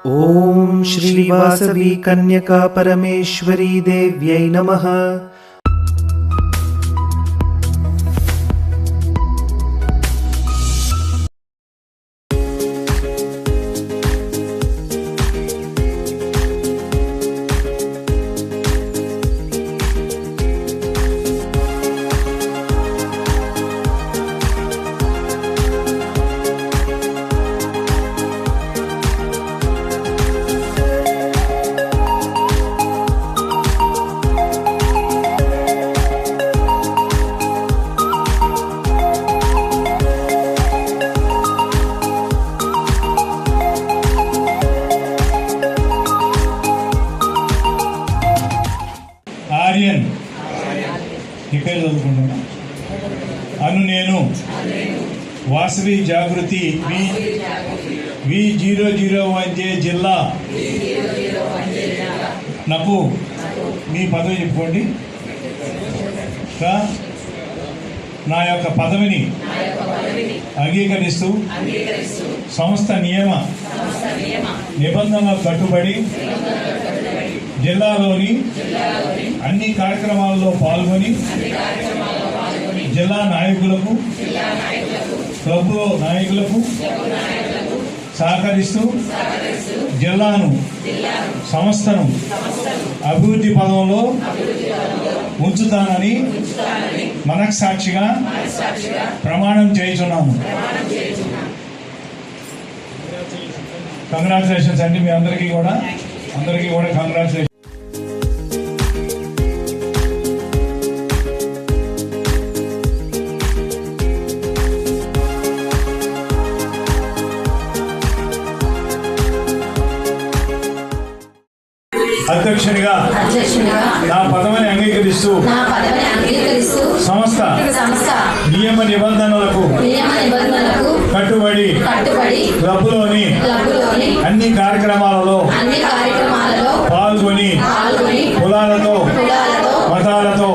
ओम श्री वासवी कन्यका परमेश्वरी देव्यै नमः। ఆర్యన్ ఇక్కడ చదువుకుంటున్నా. అను నేను వాసవి జాగృతి V001J జిల్లా నాకు మీ పదవి చెప్పుకోండి. నా యొక్క పదవిని అంగీకరిస్తూ సంస్థ నియమ నిబంధనలకు కట్టుబడి జిల్లాలోని అన్ని కార్యక్రమాల్లో పాల్గొని జిల్లా నాయకులకు క్లబ్ నాయకులకు సహకరిస్తూ జిల్లాను సంస్థను అభివృద్ధి పదంలో ఉంచుతానని మనస్సాక్షిగా ప్రమాణం చేయుచున్నాము. కంగ్రాచులేషన్స్ అండి మీ అందరికీ కూడా కంగ్రాచులేషన్స్. అధ్యక్షునిగా నా పదవిని అంగీకరిస్తూ సంస్థ నియమ నిబంధనలకు కట్టుబడి క్లబ్లోని అన్ని కార్యక్రమాలలో పాల్గొని కులాలతో మతాలతో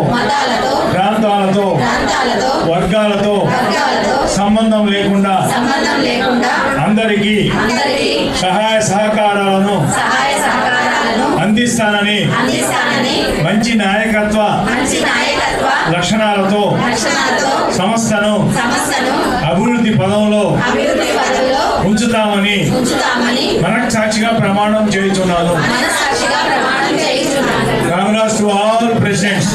ప్రాంతాలతో వర్గాలతో సంబంధం లేకుండా అందరికీ సహాయ సహకారాలను అందిస్తానని మంచి నాయకత్వ లక్షణాలతో సంస్థను అభివృద్ధి పదంలో ఉంచుతామని మనస్సాక్షిగా ప్రమాణం చేయుచున్నాను. Congress to all presidents.